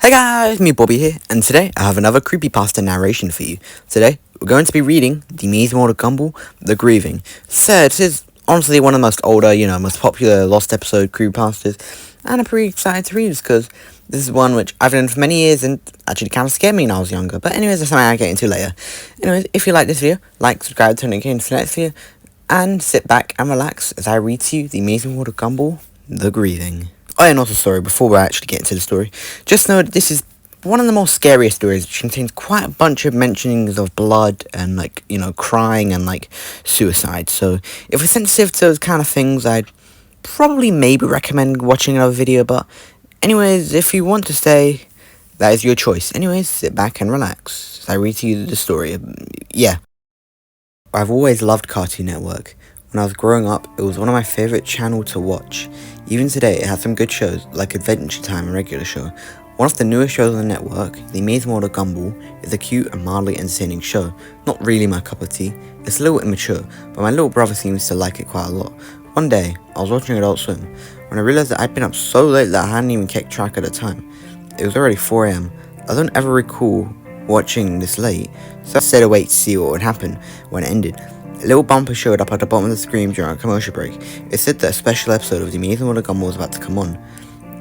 Hey guys, me Bobby here, and today I have another creepypasta narration for you. Today, we're going to be reading The Amazing World of Gumball, The Grieving. So, this is honestly one of the most older, most popular lost episode creepypastas, and I'm pretty excited to read this because this is one which I've done for many years and actually kind of scared me when I was younger. But anyways, that's something I'll get into later. Anyways, if you like this video, like, subscribe, turn it again to the next video, and sit back and relax as I read to you The Amazing World of Gumball, The Grieving. Oh, and also, sorry, before we actually get into the story, just know that this is one of the most scariest stories, which contains quite a bunch of mentionings of blood and, crying and, suicide. So, if we're sensitive to those kind of things, I'd probably maybe recommend watching another video. But, anyways, if you want to stay, that is your choice. Anyways, sit back and relax as I read to you the story. I've always loved Cartoon Network. When I was growing up, it was one of my favourite channels to watch. Even today, it has some good shows, like Adventure Time and Regular Show. One of the newest shows on the network, The Amazing World of Gumball, is a cute and mildly entertaining show. Not really my cup of tea. It's a little immature, but my little brother seems to like it quite a lot. One day, I was watching Adult Swim, when I realised that I'd been up so late that I hadn't even kept track of the time. It was already 4 AM. I don't ever recall watching this late, so I stayed awake to see what would happen when it ended. A little bumper showed up at the bottom of the screen during a commercial break. It said that a special episode of The Amazing World of Gumball was about to come on.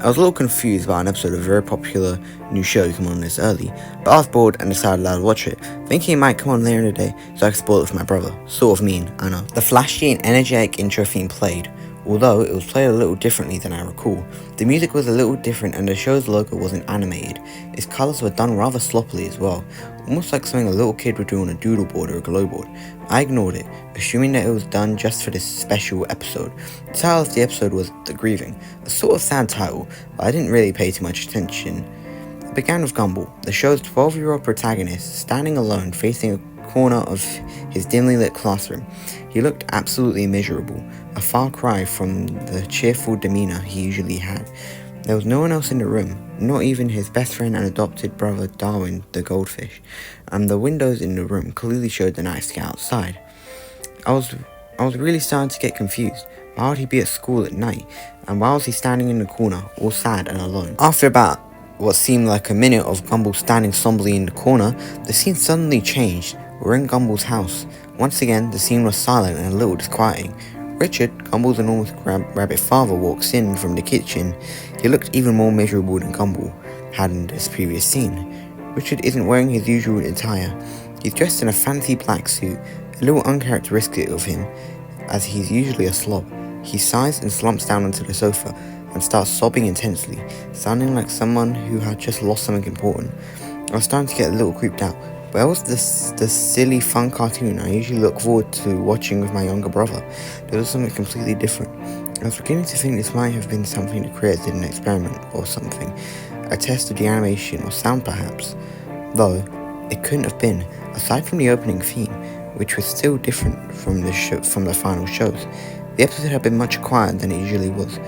I was a little confused about an episode of a very popular new show coming on this early, but I was bored and decided I'd watch it, thinking it might come on later in the day so I could spoil it for my brother. Sort of mean, I know. The flashy and energetic intro theme played, although it was played a little differently than I recall. The music was a little different and the show's logo wasn't animated. Its colours were done rather sloppily as well, almost like something a little kid would do on a doodle board or a glow board. I ignored it, assuming that it was done just for this special episode. The title of the episode was The Grieving, a sort of sad title, but I didn't really pay too much attention. It began with Gumball, the show's 12-year-old protagonist, standing alone facing a corner of his dimly lit classroom. He looked absolutely miserable, a far cry from the cheerful demeanour he usually had. There was no one else in the room, not even his best friend and adopted brother Darwin the goldfish, and the windows in the room clearly showed the night sky outside. I was really starting to get confused. Why would he be at school at night, and why was he standing in the corner, all sad and alone? After about what seemed like a minute of Gumball standing somberly in the corner, the scene suddenly changed. We're in Gumball's house. Once again, the scene was silent and a little disquieting. Richard, Gumball's enormous rabbit father, walks in from the kitchen. He looked even more miserable than Gumball had in this previous scene. Richard isn't wearing his usual attire. He's dressed in a fancy black suit, a little uncharacteristic of him, as he's usually a slob. He sighs and slumps down onto the sofa and starts sobbing intensely, sounding like someone who had just lost something important. I was starting to get a little creeped out. Where was the silly, fun cartoon I usually look forward to watching with my younger brother? There was something completely different. I was beginning to think this might have been something the creators did an experiment or something, a test of the animation or sound perhaps. Though, it couldn't have been, aside from the opening theme, which was still different from the final shows. The episode had been much quieter than it usually was.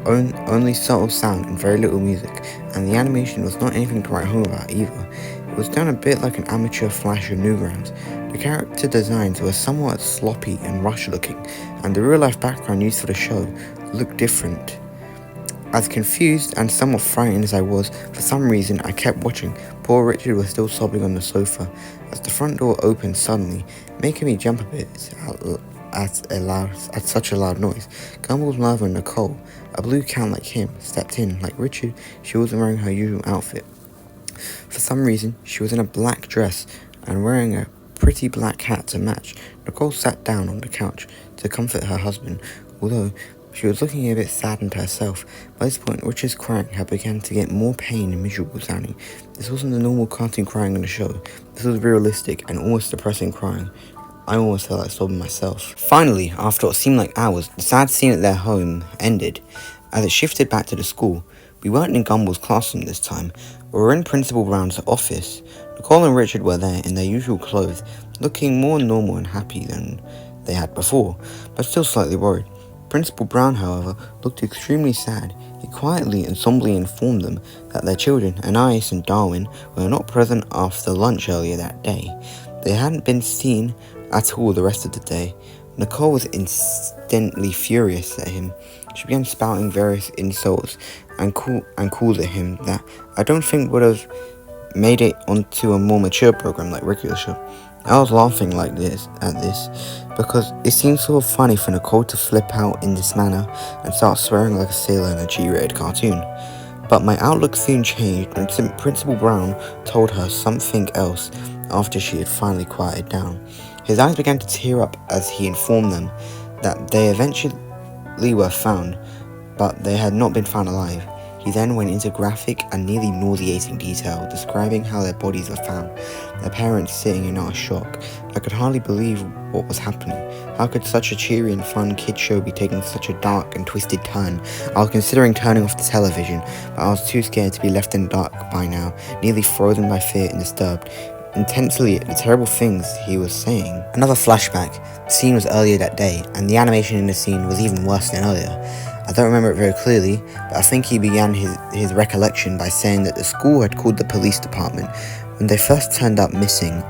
Only subtle sound and very little music, and the animation was not anything to write home about either. It was done a bit like an amateur Flash of Newgrounds. The character designs were somewhat sloppy and rushed looking, and the real life background used for the show looked different. As confused and somewhat frightened as I was, for some reason I kept watching. Poor Richard was still sobbing on the sofa, as the front door opened suddenly, making me jump a bit at such a loud noise. Gumball's mother, Nicole, a blue cat like him, stepped in. Like Richard, she wasn't wearing her usual outfit. For some reason, she was in a black dress and wearing a pretty black hat to match. Nicole sat down on the couch to comfort her husband, although she was looking a bit saddened herself. By this point, Richard's crying had begun to get more pain and miserable sounding. This wasn't the normal cartoon crying on the show. This was realistic and almost depressing crying. I almost felt like sobbing myself. Finally, after what seemed like hours, the sad scene at their home ended. As it shifted back to the school, we weren't in Gumball's classroom this time. We were in Principal Brown's office. Nicole and Richard were there in their usual clothes, looking more normal and happy than they had before, but still slightly worried. Principal Brown, however, looked extremely sad. He quietly and somberly informed them that their children, Anais and Darwin, were not present after lunch earlier that day. They hadn't been seen at all the rest of the day. Nicole was instantly furious at him. she began spouting various insults and calls at him that I don't think would have made it onto a more mature program like regular show. I was laughing at this because it seemed sort of funny for Nicole to flip out in this manner and start swearing like a sailor in a G-rated cartoon. But my outlook soon changed when Principal Brown told her something else after she had finally quieted down. His eyes began to tear up as he informed them that they eventually were found, but they had not been found alive. He then went into graphic and nearly nauseating detail, describing how their bodies were found, their parents sitting in utter shock. I could hardly believe what was happening. How could such a cheery and fun kid show be taking such a dark and twisted turn? I was considering turning off the television, but I was too scared to be left in the dark by now, nearly frozen by fear and disturbed intensely at the terrible things he was saying. Another flashback. The scene was earlier that day, and the animation in the scene was even worse than earlier. I don't remember it very clearly, but I think he began his recollection by saying that the school had called the police department when they first turned up missing,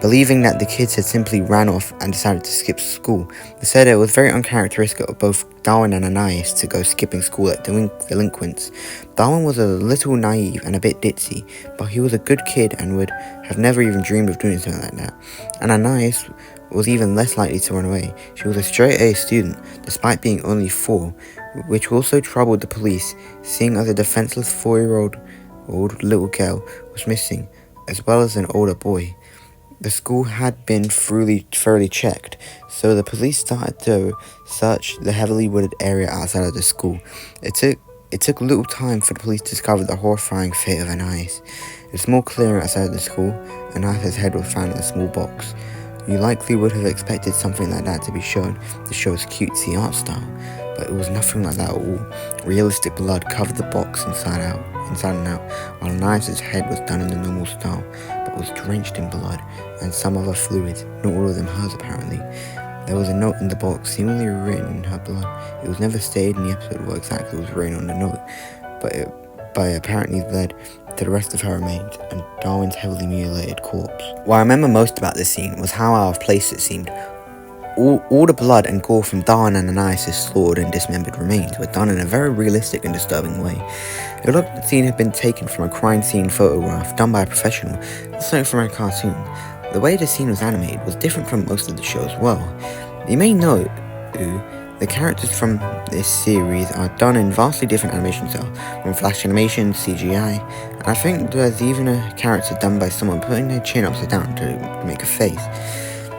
believing that the kids had simply ran off and decided to skip school. They said it was very uncharacteristic of both Darwin and Anais to go skipping school like delinquents. Darwin was a little naive and a bit ditzy, but he was a good kid and would have never even dreamed of doing something like that. And Anais was even less likely to run away. She was a straight-A student, despite being only 4, which also troubled the police, seeing as a defenseless 4-year-old little girl was missing, as well as an older boy. The school had been thoroughly checked, so the police started to search the heavily wooded area outside of the school. It took little time for the police to discover the horrifying fate of Anais. In a small clearing outside of the school, Anais' head was found in a small box. You likely would have expected something like that to be shown to show its cutesy art style, but it was nothing like that at all. Realistic blood covered the box inside and out, while Anais' head was done in the normal style, but was drenched in blood and some other fluids, not all of them hers apparently. There was a note in the box, seemingly written in her blood. It was never stated in the episode what exactly was written on the note, but it apparently led to the rest of her remains and Darwin's heavily mutilated corpse. What I remember most about this scene was how out of place it seemed. All the blood and gore from Darwin and Anais' slaughtered and dismembered remains were done in a very realistic and disturbing way. It looked like the scene had been taken from a crime scene photograph done by a professional, not something from a cartoon. The way the scene was animated was different from most of the show as well. You may note, the characters from this series are done in vastly different animation styles, from flash animation, CGI, and I think there's even a character done by someone putting their chin upside down to make a face.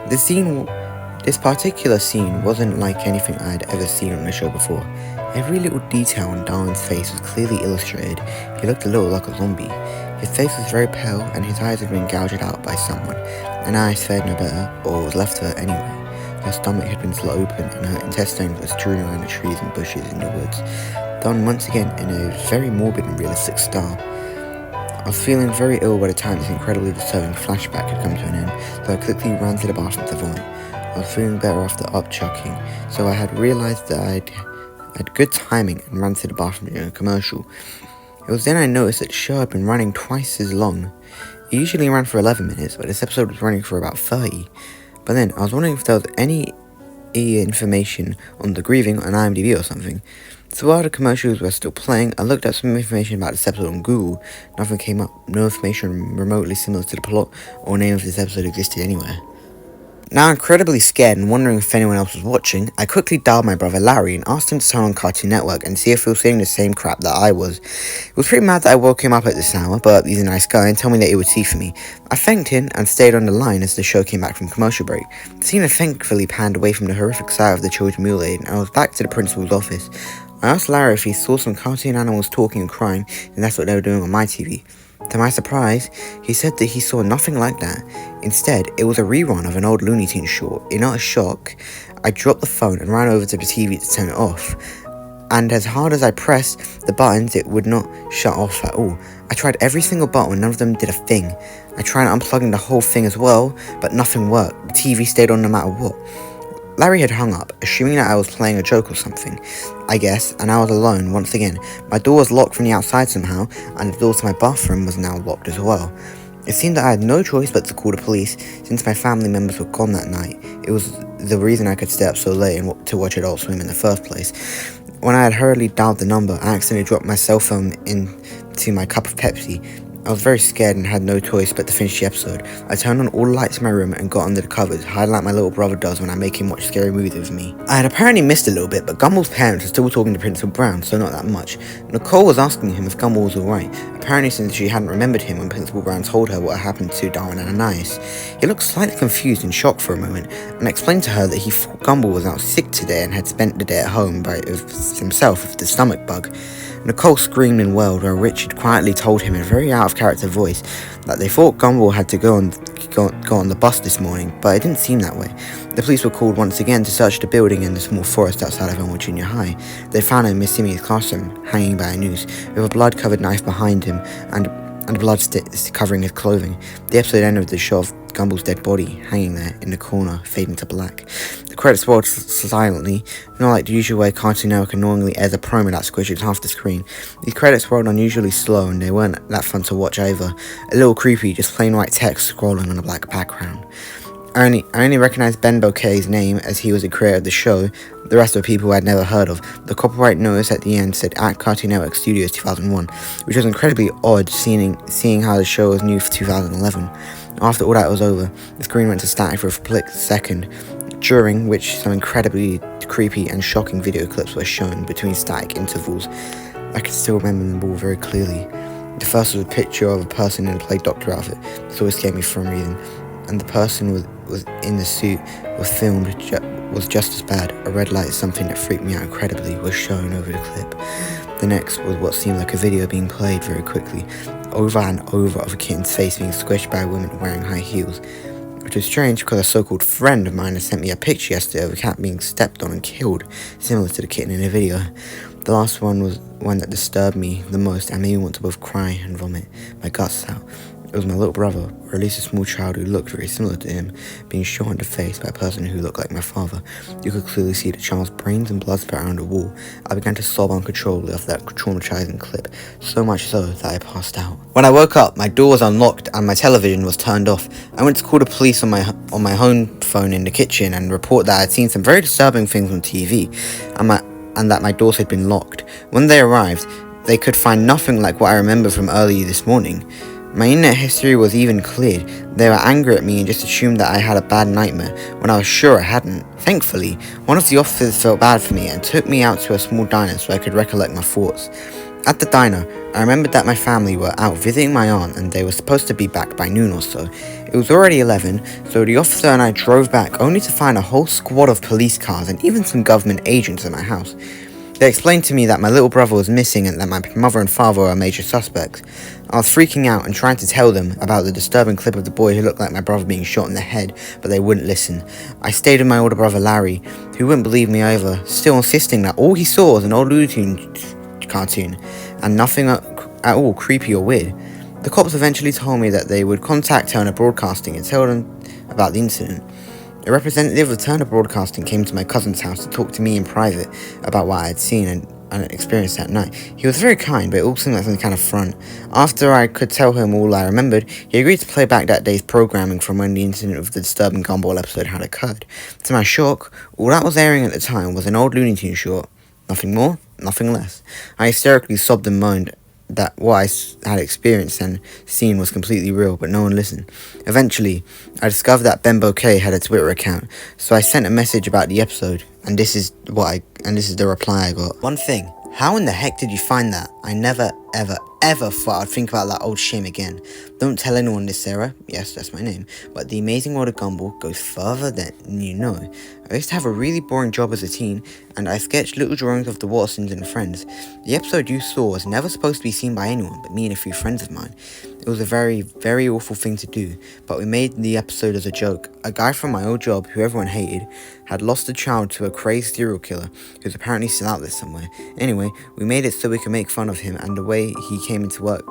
This particular scene wasn't like anything I had ever seen on the show before. Every little detail on Darwin's face was clearly illustrated. He looked a little like a zombie. His face was very pale and his eyes had been gouged out by someone. Anais fared no better, or was left to her anyway. Her stomach had been slit open and her intestines were strewn around the trees and bushes in the woods, done once again in a very morbid and realistic style. I was feeling very ill by the time this incredibly disturbing flashback had come to an end, so I quickly ran to the bathroom to vomit. I was feeling better after upchucking, so I had realised that I had good timing and ran to the bathroom during a commercial. It was then I noticed that the show had been running twice as long. It usually ran for 11 minutes, but this episode was running for about 30. But then, I was wondering if there was any information on the grieving on IMDb or something. So while the commercials were still playing, I looked up some information about this episode on Google. Nothing came up. No information remotely similar to the plot or name of this episode existed anywhere. Now incredibly scared and wondering if anyone else was watching, I quickly dialed my brother Larry and asked him to turn on Cartoon Network and see if he was seeing the same crap that I was. He was pretty mad that I woke him up at this hour, but he's a nice guy and told me that he would see for me. I thanked him and stayed on the line as the show came back from commercial break. The scene had thankfully panned away from the horrific sight of the children mutilated and I was back to the principal's office. I asked Larry if he saw some cartoon animals talking and crying, and that's what they were doing on my TV. To my surprise, he said that he saw nothing like that. Instead, it was a rerun of an old Looney Tunes short. In utter shock, I dropped the phone and ran over to the TV to turn it off. And as hard as I pressed the buttons, it would not shut off at all. I tried every single button, none of them did a thing. I tried unplugging the whole thing as well, but nothing worked. The TV stayed on no matter what. Larry had hung up, assuming that I was playing a joke or something, I guess, and I was alone once again. My door was locked from the outside somehow, and the door to my bathroom was now locked as well. It seemed that I had no choice but to call the police, since my family members were gone that night. It was the reason I could stay up so late and to watch Adult Swim in the first place. When I had hurriedly dialed the number, I accidentally dropped my cell phone into my cup of Pepsi. I was very scared and had no choice but to finish the episode. I turned on all the lights in my room and got under the covers, hiding like my little brother does when I make him watch scary movies with me. I had apparently missed a little bit, but Gumball's parents were still talking to Principal Brown, so not that much. Nicole was asking him if Gumball was alright, apparently since she hadn't remembered him when Principal Brown told her what happened to Darwin and Ananias. He looked slightly confused and shocked for a moment, and explained to her that he thought Gumball was out sick today and had spent the day at home by himself with the stomach bug. Nicole screamed and wailed while Richard quietly told him in a very out-of-character voice that they thought Gumball had to go on the bus this morning, but it didn't seem that way. The police were called once again to search the building in the small forest outside of Elmwood Junior High. They found him in Miss Simi's classroom, hanging by a noose, with a blood-covered knife behind him and blood covering his clothing. The episode ended with the shot of Gumball's dead body hanging there in the corner, fading to black. The credits rolled silently, not like the usual way Cartoon Network annoyingly airs a promo that squishes half the screen. These credits rolled unusually slow and they weren't that fun to watch either. A little creepy, just plain white text scrolling on a black background. I only recognized Ben Bouquet's name as he was the creator of the show. The rest were people I'd never heard of. The copyright notice at the end said at Cartoon Network Studios 2001, which was incredibly odd seeing how the show was new for 2011. After all that was over, the screen went to static for a split second, during which some incredibly creepy and shocking video clips were shown between static intervals. I can still remember them all very clearly. The first was a picture of a person in a plague doctor outfit. This always scared me for some reason. And the person was in the suit was just as bad. A red light, something that freaked me out incredibly, was shown over the clip. The next was what seemed like a video being played very quickly, over and over, of a kitten's face being squished by a woman wearing high heels, which was strange because a so-called friend of mine had sent me a picture yesterday of a cat being stepped on and killed, similar to the kitten in the video. The last one was one that disturbed me the most and made me want to both cry and vomit my guts out. It was my little brother, or at least a small child who looked very similar to him, being shot in the face by a person who looked like my father. You could clearly see the child's brains and blood spat around the wall. I began to sob uncontrollably after that traumatizing clip, so much so that I passed out. When I woke up, my door was unlocked and my television was turned off. I went to call the police on my home phone in the kitchen and report that I had seen some very disturbing things on TV, and that my doors had been locked. When they arrived, they could find nothing like what I remember from earlier this morning. My internet history was even cleared. They were angry at me and just assumed that I had a bad nightmare, when I was sure I hadn't. Thankfully, one of the officers felt bad for me and took me out to a small diner so I could recollect my thoughts. At the diner, I remembered that my family were out visiting my aunt and they were supposed to be back by noon or so. It was already 11, so the officer and I drove back only to find a whole squad of police cars and even some government agents at my house. They explained to me that my little brother was missing and that my mother and father were major suspects. I was freaking out and trying to tell them about the disturbing clip of the boy who looked like my brother being shot in the head, but they wouldn't listen. I stayed with my older brother Larry, who wouldn't believe me either, still insisting that all he saw was an old Looney Tunes cartoon, and nothing at all creepy or weird. The cops eventually told me that they would contact Turner Broadcasting and tell them about the incident. A representative of Turner Broadcasting came to my cousin's house to talk to me in private about what I had seen and experienced that night. He was very kind, but it all seemed like some kind of front. After I could tell him all I remembered, he agreed to play back that day's programming from when the incident of the disturbing Gumball episode had occurred. To my shock, all that was airing at the time was an old Looney Tunes short. Nothing more, nothing less. I hysterically sobbed and moaned that what I had experienced and seen was completely real, but no one listened. Eventually, I discovered that Ben Bouquet had a Twitter account, so I sent a message about the episode, and this is the reply I got. One thing, how in the heck did you find that? I never, ever thought I'd think about that old shame again. Don't tell anyone this, Sarah. Yes, that's my name. But the amazing world of Gumball goes further than you know. I used to have a really boring job as a teen, and I sketched little drawings of the Watersons and friends. The episode you saw was never supposed to be seen by anyone but me and a few friends of mine. It was a very, very awful thing to do, but we made the episode as a joke. A guy from my old job, who everyone hated, had lost a child to a crazed serial killer, who's apparently still out there somewhere. Anyway, we made it so we could make fun of him and the way he came into work,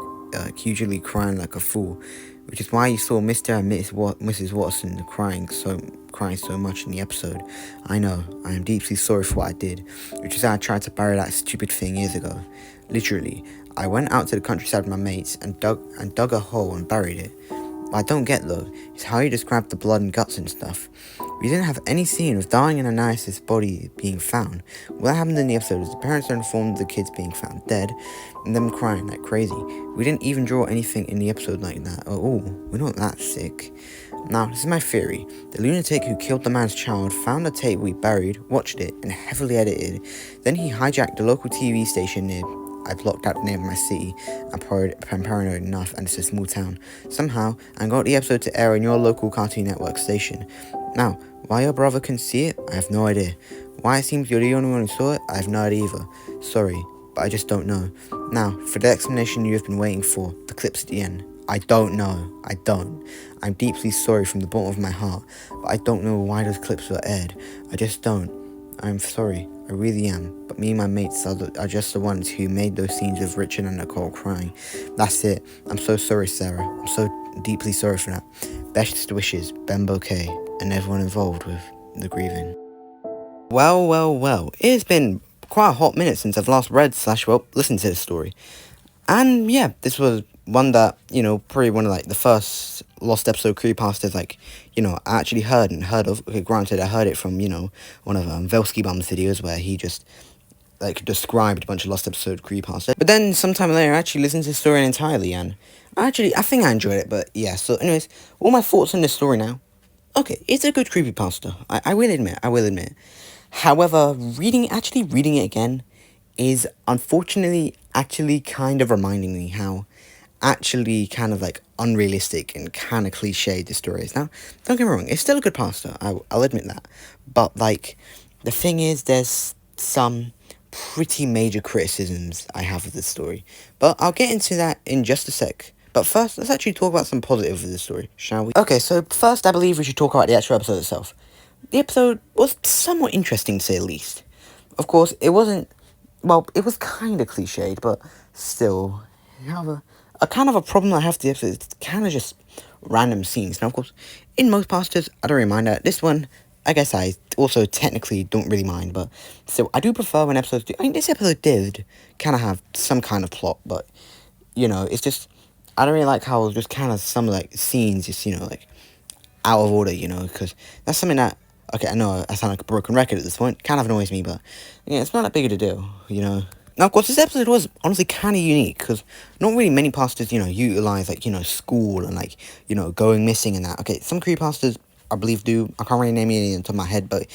usually crying like a fool, which is why you saw Mr. and Mrs. Watson crying so much in the episode. I know, I am deeply sorry for what I did, which is how I tried to bury that stupid thing years ago. Literally, I went out to the countryside with my mates and dug a hole and buried it. What I don't get though is how you describe the blood and guts and stuff. We didn't have any scene of dying and Ananias' body being found. What happened in the episode is the parents are informed of the kids being found dead and them crying like crazy. We didn't even draw anything in the episode like that at all. We're not that sick. Now, this is my theory. The lunatic who killed the man's child found the tape we buried, watched it, and heavily edited. Then he hijacked the local TV station near. I blocked out the name of my city. I'm paranoid enough, and it's a small town. Somehow, I got the episode to air on your local Cartoon Network station. Now, why your brother couldn't see it, I have no idea. Why it seems you're the only one who saw it, I have no idea either. Sorry, but I just don't know. Now, for the explanation you have been waiting for, the clips at the end. I don't know. I don't. I'm deeply sorry from the bottom of my heart, but I don't know why those clips were aired. I just don't. I'm sorry. I really am. But me and my mates are just the ones who made those scenes of Richard and Nicole crying. That's it. I'm so sorry, Sarah. I'm so deeply sorry for that. Best wishes, Ben Bouquet, and everyone involved with the grieving. Well. It has been quite a hot minute since I've last read / listened to this story. And yeah, this was one that, probably one of like the first lost episode creepypastas I actually heard of. Okay, granted, I heard it from, one of Velsky Bum's videos where he just described a bunch of lost episode creepypasta. But then sometime later I actually listened to the story entirely, and I think I enjoyed it. But yeah, so anyways, all my thoughts on this story now. Okay, it's a good creepypasta. I will admit. However, reading it again is unfortunately actually kind of reminding me how actually kind of unrealistic and kind of cliche the story is. Now, don't get me wrong, it's still a good pasta, I'll admit that. But the thing is, there's some pretty major criticisms I have of this story. But I'll get into that in just a sec. But first, let's actually talk about some positives of this story, shall we? Okay, so first I believe we should talk about the actual episode itself. The episode was somewhat interesting, to say the least. Of course, it wasn't. Well, it was kind of cliched, but still, a kind of a problem I have with the episode is it's kind of just random scenes. Now, of course, in most pastas, I don't really mind that. This one, I guess I also technically don't really mind, but still, I do prefer when episodes do. I mean, this episode did kind of have some kind of plot, but, it's just, I don't really like how just kind of some, scenes just, out of order, because that's something that, okay, I know I sound like a broken record at this point, kind of annoys me, but, yeah, it's not that big of a deal, Now, of course, this episode was honestly kind of unique, because not really many pastas, utilize, school and, going missing and that. Okay, some creepypastas, I believe, do. I can't really name any on top of my head, but,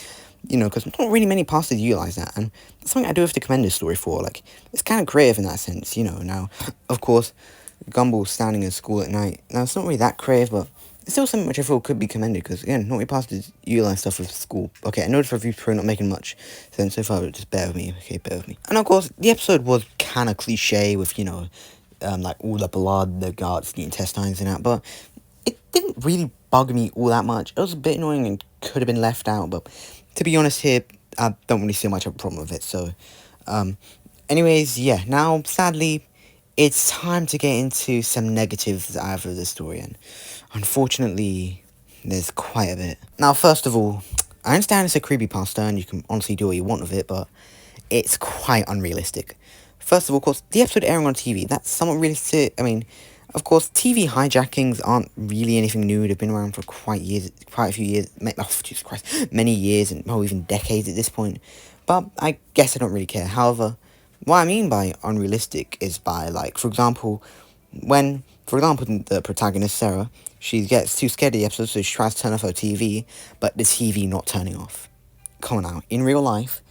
because not really many pastas utilize that, and that's something I do have to commend this story for. It's kind of creative in that sense, Now, of course, Gumball standing in school at night. Now, it's not really that creative, but it's still something which I feel could be commended, because, again, not many pastas utilize stuff with school. Okay, I know this review's probably not making much sense so far, but just bear with me, okay, bear with me. And, of course, the episode was kind of cliche with, all the blood, the guts, the intestines and that, but it didn't really bug me all that much. It was a bit annoying and could have been left out, but to be honest here, I don't really see much of a problem with it, so, anyways, yeah, now, sadly, it's time to get into some negatives I have of this story, and unfortunately, there's quite a bit. Now, first of all, I understand it's a creepypasta, and you can honestly do what you want with it, but it's quite unrealistic. First of all, of course, the episode airing on TV, that's somewhat realistic. I mean, of course, TV hijackings aren't really anything new. They've been around for quite a few years, Jesus Christ, many years, and even decades at this point. But I guess I don't really care. However, what I mean by unrealistic is by, for example, the protagonist, Sarah, she gets too scared of the episode, so she tries to turn off her TV, but the TV not turning off. Come on now, in real life,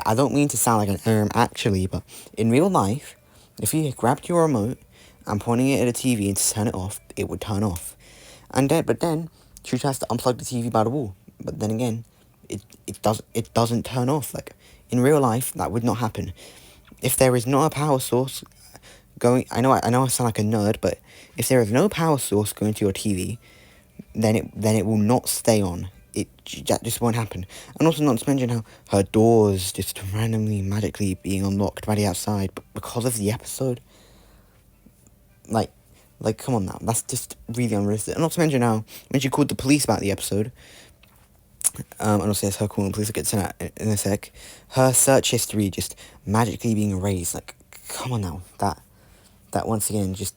I don't mean to sound like an actually, but in real life, if you grabbed your remote and pointing it at the TV and to turn it off, it would turn off. But then, she tries to unplug the TV by the wall, but then again, it doesn't turn off. In real life, that would not happen. If there is not a power source going, I know I sound like a nerd, but if there is no power source going to your TV, then it will not stay on. That just won't happen. And also, not to mention how her doors just randomly, magically being unlocked by the outside, but because of the episode, come on now, that's just really unrealistic. And not to mention how when she called the police about the episode, and also, yes, her calling the police, I'll get to that in a sec, her search history just magically being erased. Come on now, that once again just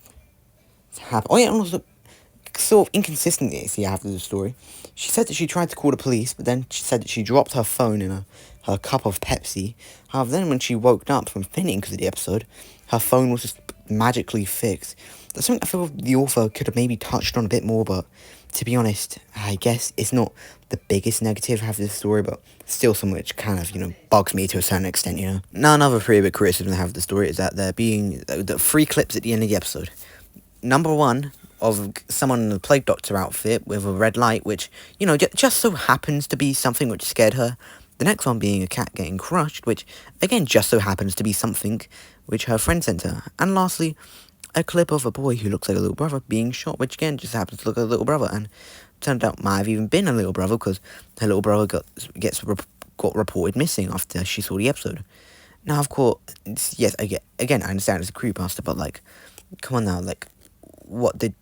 happened. Oh yeah, and also, sort of inconsistency after the story. She said that she tried to call the police, but then she said that she dropped her phone in her cup of Pepsi. However, then when she woke up from fainting because of the episode, her phone was just magically fixed. That's something I feel the author could have maybe touched on a bit more, but to be honest, I guess it's not the biggest negative after this story, but still something which kind of, bugs me to a certain extent, Now, another pretty big criticism I have of the story is that there being the 3 clips at the end of the episode. Number 1, of someone in a plague doctor outfit with a red light, which, just so happens to be something which scared her. The next one being a cat getting crushed, which, again, just so happens to be something which her friend sent her. And lastly, a clip of a boy who looks like a little brother being shot, which again just happens to look like a little brother, and turned out might have even been a little brother, because her little brother got reported missing after she saw the episode. Now, of course, yes, again, I understand it's a creepypasta, but, come on now, what did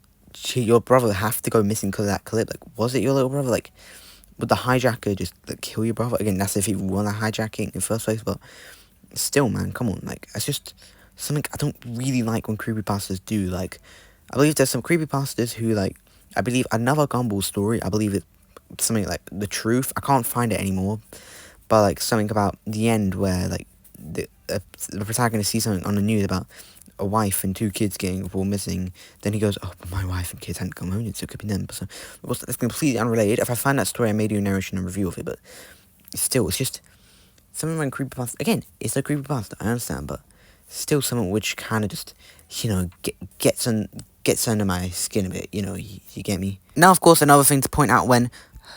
your brother have to go missing because of that clip? Was it your little brother? Would the hijacker just, kill your brother? Again, that's if he won a hijacking in the first place, but still, man, come on, it's just something I don't really like when creepypastas do. I believe there's some creepypastas who, I believe another Gumball story, I believe it's something like The Truth, I can't find it anymore, but, something about the end where, the protagonist sees something on the news about a wife and 2 kids getting reported missing, then he goes, oh, but my wife and kids hadn't come home yet, so it could be them. So, of course, that's completely unrelated. If I find that story, I may do a narration and review of it, but still, it's just something like creepypasta. Again, it's a creepypasta, I understand, but still something which kind of just, gets under my skin a bit, you get me? Now, of course, another thing to point out when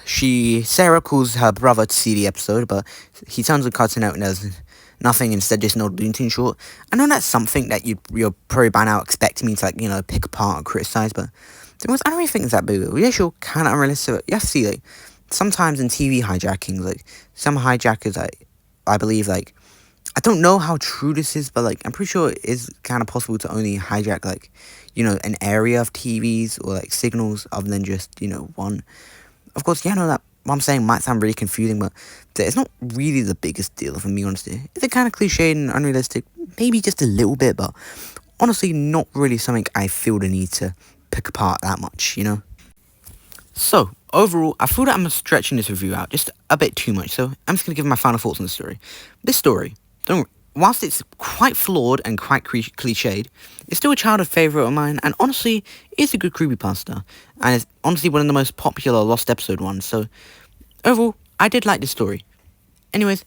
Sarah calls her brother to see the episode, but he turns the cartoon out and there's nothing, instead just an old Looney Tunes short. I know that's something that you're probably by now expecting me to, pick apart or criticize, but I don't really think it's that big. Yeah, sure, kind of unrealistic, but you have to see, sometimes in TV hijackings, some hijackers, I believe, I don't know how true this is, but, I'm pretty sure it is kind of possible to only hijack, an area of TVs or, signals other than just, one. Of course, yeah, I know that what I'm saying might sound really confusing, but it's not really the biggest deal, if I'm being honest here. It's kind of cliched and unrealistic, maybe just a little bit, but honestly, not really something I feel the need to pick apart that much, So, overall, I feel that I'm stretching this review out just a bit too much, so I'm just going to give my final thoughts on the story. This story, whilst it's quite flawed and quite cliched, it's still a childhood favourite of mine, and honestly, it's a good creepypasta, and it's honestly one of the most popular Lost episode ones, so overall, I did like this story. Anyways,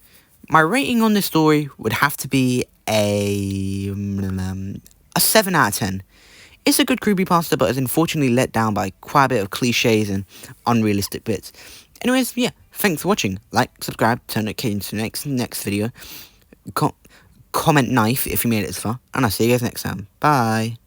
my rating on this story would have to be a 7 out of 10. It's a good creepypasta, but is unfortunately let down by quite a bit of cliches and unrealistic bits. Anyways, yeah, thanks for watching. Like, subscribe, turn notifications to the next video. Comment knife if you made it this far, and I'll see you guys next time. Bye.